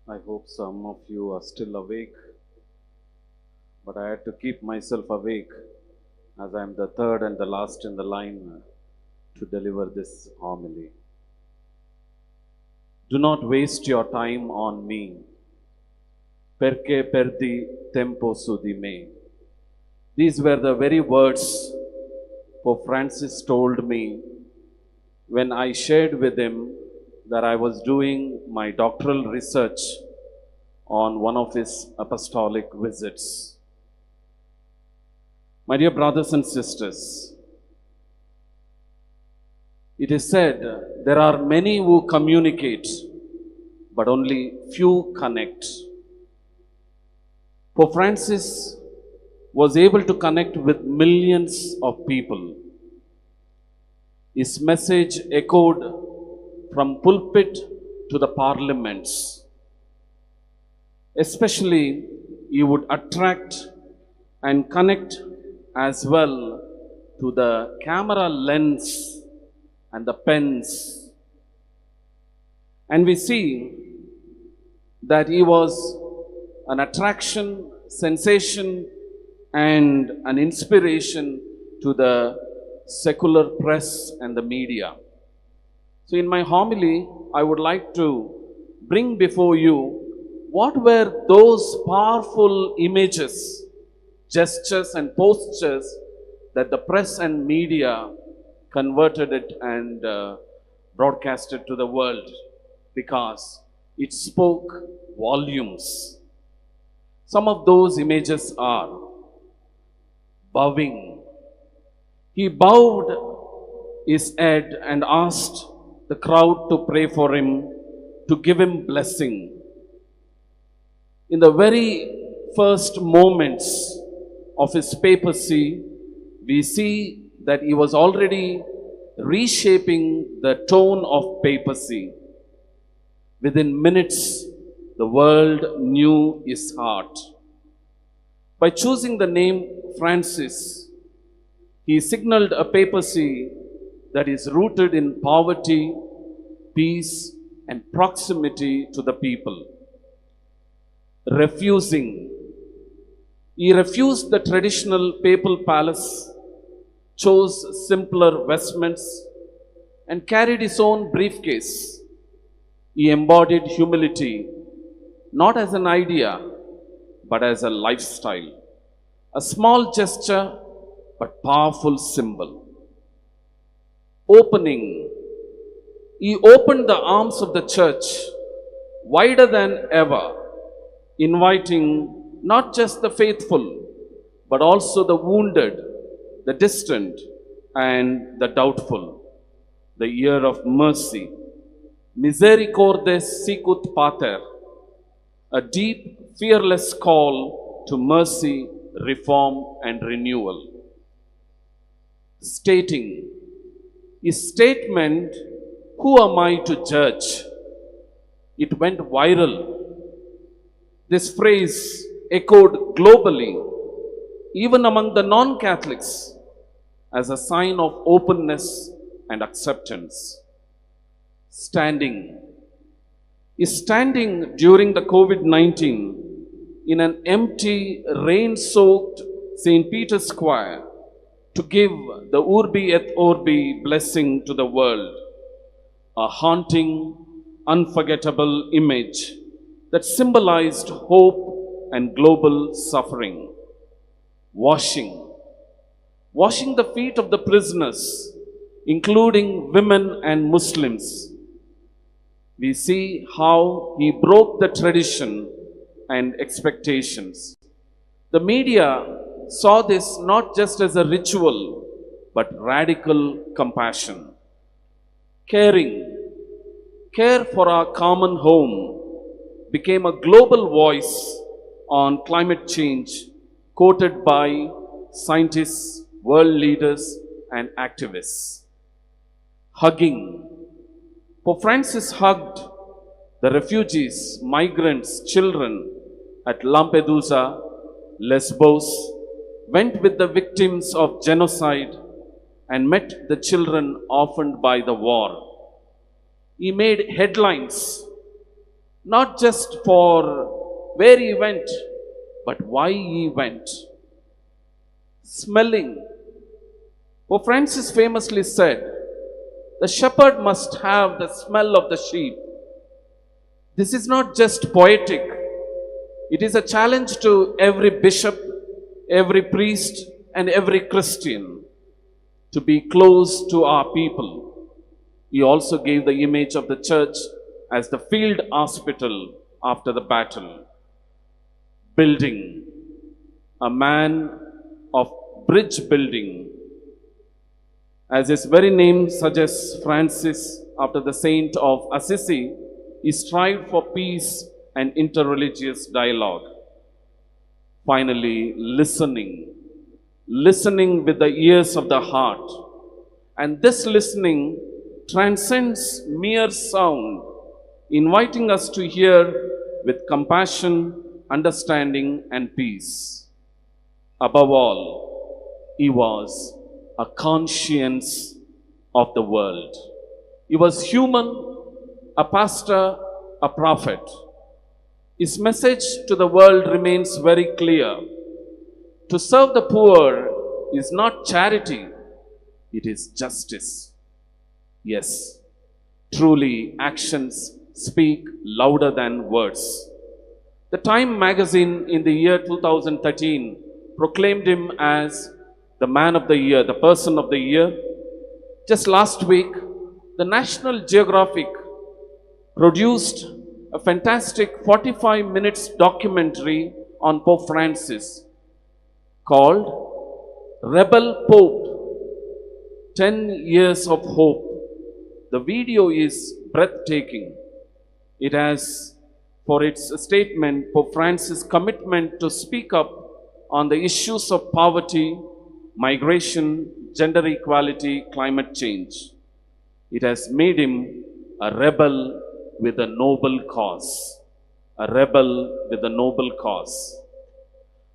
I hope some of you are still awake, but I had to keep myself awake as I am the third and the last in the line to deliver this homily. Do not waste your time on me. Perché perdi tempo su di me. These were the very words Pope Francis told me when I shared with him that I was doing my doctoral research on one of his apostolic visits. My dear brothers and sisters, it is said there are many who communicate, but only few connect. Pope Francis was able to connect with millions of people. His message echoed from pulpit to the parliaments. Especially, he would attract and connect as well to the camera lens and the pens. And we see that he was an attraction, sensation, and an inspiration to the secular press and the media. So in my homily, I would like to bring before you what were those powerful images, gestures and postures that the press and media converted it and broadcasted to the world, because it spoke volumes. Some of those images are bowing. He bowed his head and asked the crowd to pray for him, to give him blessing. In the very first moments of his papacy, we see that he was already reshaping the tone of papacy. Within minutes, the world knew his heart. By choosing the name Francis, he signaled a papacy that is rooted in poverty, peace, and proximity to the people. He refused the traditional papal palace, chose simpler vestments, and carried his own briefcase. He embodied humility, not as an idea, but as a lifestyle. A small gesture, but powerful symbol. He opened the arms of the church wider than ever, inviting not just the faithful, but also the wounded, the distant, and the doubtful. The year of mercy. Misericordes sicut pater, a deep, fearless call to mercy, reform, and renewal. His statement, "Who am I to judge?" It went viral. This phrase echoed globally, even among the non-Catholics, as a sign of openness and acceptance. Is standing during the COVID-19 in an empty, rain-soaked St. Peter's Square to give the Urbi et Orbi blessing to the world, a haunting, unforgettable image that symbolized hope and global suffering. Washing the feet of the prisoners, including women and Muslims. We see how he broke the tradition and expectations. The media saw this not just as a ritual, but radical compassion. Care for our common home became a global voice on climate change, quoted by scientists, world leaders, and activists. Pope Francis hugged the refugees, migrants, children at Lampedusa, Lesbos, went with the victims of genocide, and met the children orphaned by the war. He made headlines not just for where he went, but why he went. Smelling. Pope Francis famously said, the shepherd must have the smell of the sheep. This is not just poetic. It is a challenge to every bishop, every priest, and every Christian to be close to our people. He also gave the image of the church as the field hospital after the battle. Building. A man of bridge building. As his very name suggests, Francis, after the saint of Assisi, he strived for peace and interreligious dialogue. Finally, listening. Listening with the ears of the heart. And this listening transcends mere sound, inviting us to hear with compassion, understanding, and peace. Above all, he was a conscience of the world. He was human, a pastor, a prophet. His message to the world remains very clear. To serve the poor is not charity, it is justice. Yes, truly actions speak louder than words. The Time magazine in the year 2013 proclaimed him as the man of the year, the person of the year. Just last week, the National Geographic produced a fantastic 45 minutes documentary on Pope Francis called Rebel Pope, 10 Years of Hope. The video is breathtaking. It has for its statement Pope Francis' commitment to speak up on the issues of poverty, migration, gender equality, climate change. It has made him a rebel with a noble cause. A rebel with a noble cause.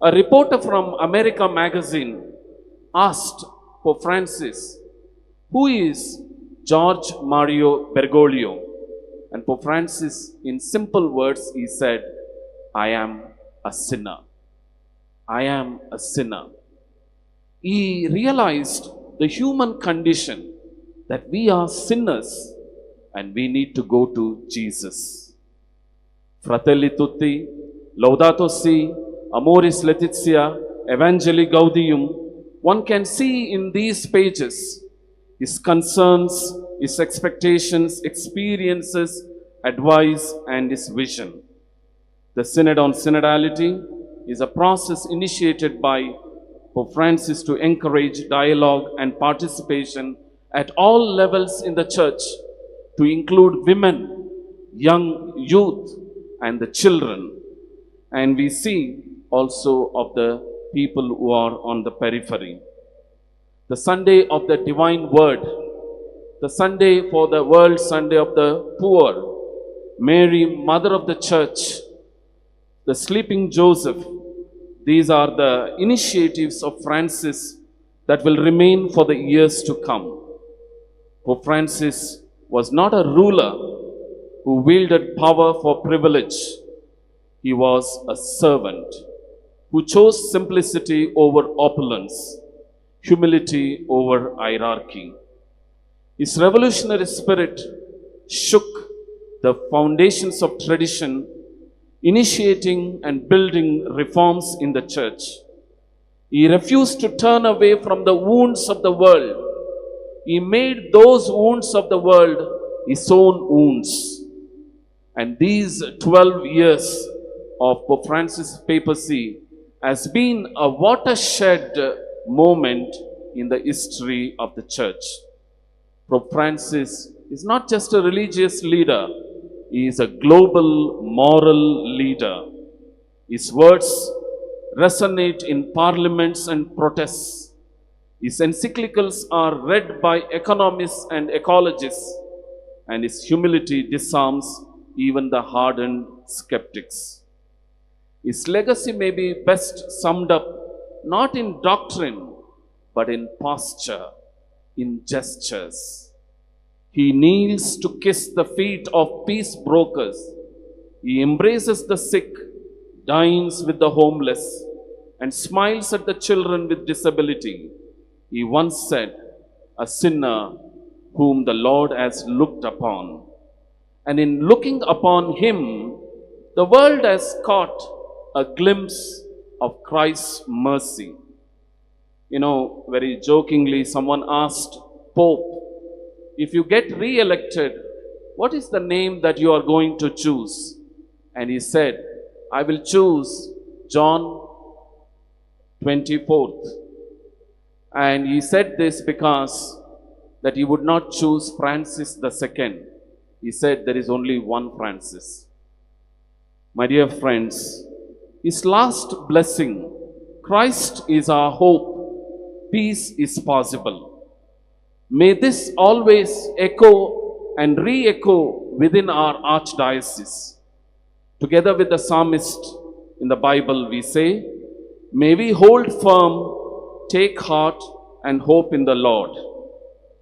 A reporter from America magazine asked Pope Francis, who is George Mario Bergoglio? And Pope Francis, in simple words, he said, I am a sinner. I am a sinner. He realized the human condition that we are sinners and we need to go to Jesus. Fratelli tutti, Laudato Si, Amoris Laetitia, Evangelii Gaudium, one can see in these pages his concerns, his expectations, experiences, advice, and his vision. The Synod on Synodality is a process initiated by Pope Francis to encourage dialogue and participation at all levels in the Church, to include women, young youth, and the children. And we see also of the people who are on the periphery. The Sunday of the Divine Word, the Sunday for the World Sunday of the Poor, Mary, Mother of the Church, the Sleeping Joseph. These are the initiatives of Francis that will remain for the years to come. Pope Francis was not a ruler who wielded power for privilege. He was a servant who chose simplicity over opulence, humility over hierarchy. His revolutionary spirit shook the foundations of tradition, initiating and building reforms in the Church. He refused to turn away from the wounds of the world. He made those wounds of the world his own wounds. And these 12 years of Pope Francis' papacy has been a watershed moment in the history of the Church. Pope Francis is not just a religious leader, he is a global moral leader. His words resonate in parliaments and protests. His encyclicals are read by economists and ecologists, and his humility disarms even the hardened skeptics. His legacy may be best summed up not in doctrine, but in posture, in gestures. He kneels to kiss the feet of peace brokers. He embraces the sick, dines with the homeless, and smiles at the children with disability. He once said, "A sinner whom the Lord has looked upon." And in looking upon him, the world has caught a glimpse of Christ's mercy. You know, very jokingly, someone asked Pope, "If you get re-elected, what is the name that you are going to choose?" And he said, "I will choose John 24th. And he said this because that he would not choose Francis II. He said there is only one Francis. My dear friends, his last blessing, Christ is our hope, peace is possible. May this always echo and re-echo within our Archdiocese. Together with the psalmist in the Bible, we say, "May we hold firm, take heart, and hope in the Lord."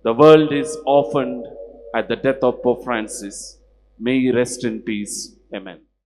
The world is orphaned at the death of Pope Francis. May he rest in peace. Amen.